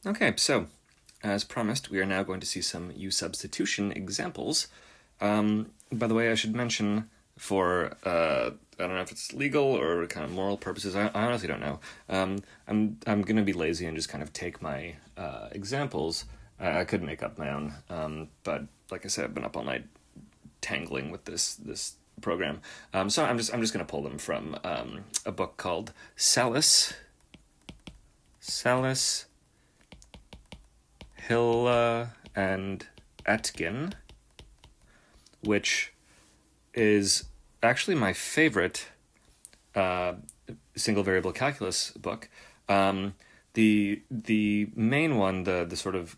Okay, so as promised, we are now going to see some u-substitution examples. By the way, I should mention for I don't know if it's legal or kind of moral purposes. I honestly don't know. I'm gonna be lazy and just kind of take my examples. I could make up my own, but like I said, I've been up all night tangling with this program. So I'm just gonna pull them from a book called Sallis, Hill and Etkin, which is actually my favorite single variable calculus book. The main one, the sort of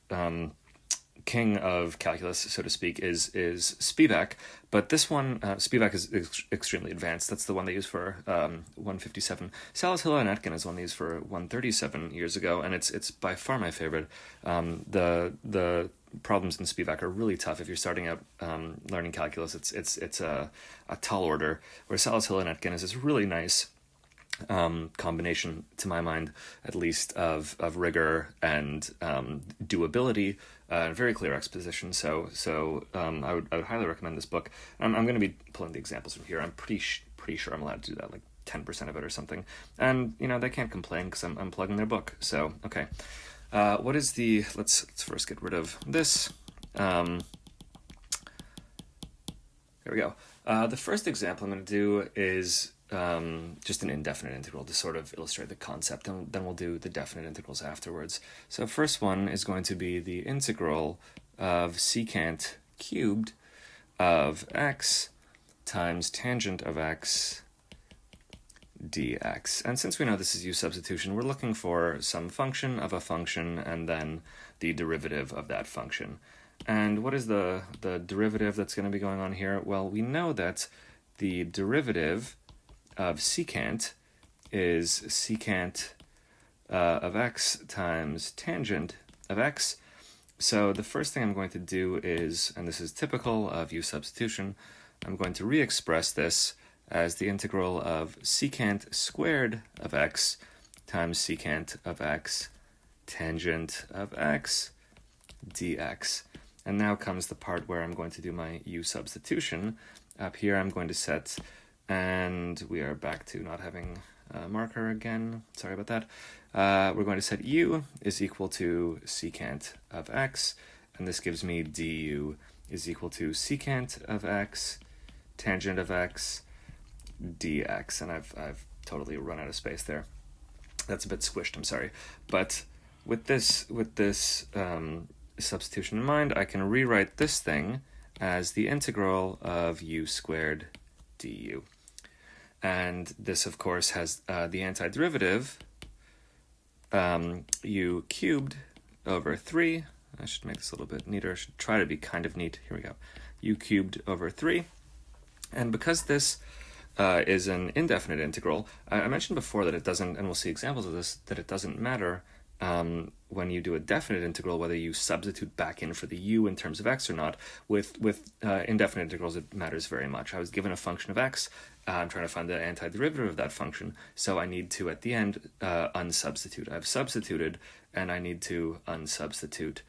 king of calculus, so to speak, is Spivak. But this one, Spivak is extremely advanced. That's the one they use for 157. Sallis, Hill, and Etkin is one they used for 137 years ago, and it's by far my favorite. The problems in Spivak are really tough if you're starting out learning calculus. It's a tall order, where Sallis, Hill, and Etkin is this really nice combination, to my mind, at least, of rigor and doability, very clear exposition. So I would highly recommend this book. I'm going to be pulling the examples from here. I'm pretty sure I'm allowed to do that, like 10% of it or something. And they can't complain because I'm plugging their book. So okay, what is the? Let's first get rid of this. There we go. The first example I'm going to do is just an indefinite integral to sort of illustrate the concept, and then we'll do the definite integrals afterwards. So first one is going to be the integral of secant cubed of x times tangent of x dx. And since we know this is u-substitution, we're looking for some function of a function and then the derivative of that function. And what is the derivative that's going to be going on here? Well, we know that the derivative of secant is secant of x times tangent of x. So the first thing I'm going to do is, and this is typical of u-substitution, I'm going to re-express this as the integral of secant squared of x times secant of x tangent of x dx. And now comes the part where I'm going to do my u-substitution. Up here I'm going to set, and we are back to not having a marker again. Sorry about that. We're going to set u is equal to secant of x, and this gives me du is equal to secant of x tangent of x dx. And I've totally run out of space there. That's a bit squished, I'm sorry. But with this substitution in mind, I can rewrite this thing as the integral of u squared du. And this, of course, has the antiderivative, u cubed over 3. I should make this a little bit neater. I should try to be kind of neat. Here we go. U cubed over 3. And because this is an indefinite integral, I mentioned before that it doesn't, and we'll see examples of this, that it doesn't matter when you do a definite integral whether you substitute back in for the u in terms of x or not. With indefinite integrals, it matters very much. I was given a function of x. I'm trying to find the antiderivative of that function, so I need to, at the end, unsubstitute. I've substituted, and I need to unsubstitute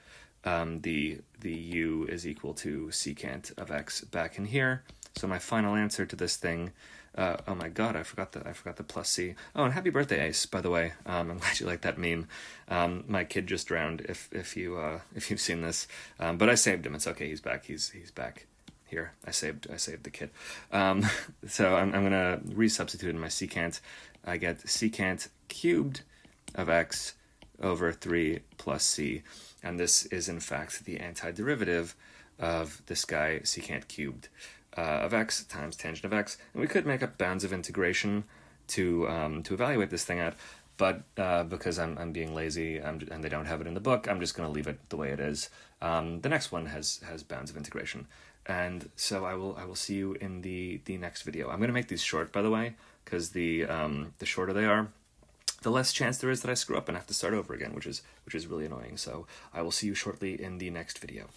the u is equal to secant of x back in here. So my final answer to this thing, oh my god, I forgot the plus c. Oh, and happy birthday, Ace, by the way. I'm glad you like that meme. My kid just drowned, if you've seen this. But I saved him. It's okay. He's back. He's back here. I saved the kid. So I'm gonna resubstitute in my secant. I get secant cubed of x over 3 plus c, and this is in fact the antiderivative of this guy secant cubed of x times tangent of x. And we could make up bounds of integration to evaluate this thing out, but because I'm being lazy and they don't have it in the book, I'm just going to leave it the way it is. The next one has bounds of integration, and so I will see you in the next video. I'm going to make these short, by the way, because the shorter they are, the less chance there is that I screw up and have to start over again, which is really annoying. So I will see you shortly in the next video.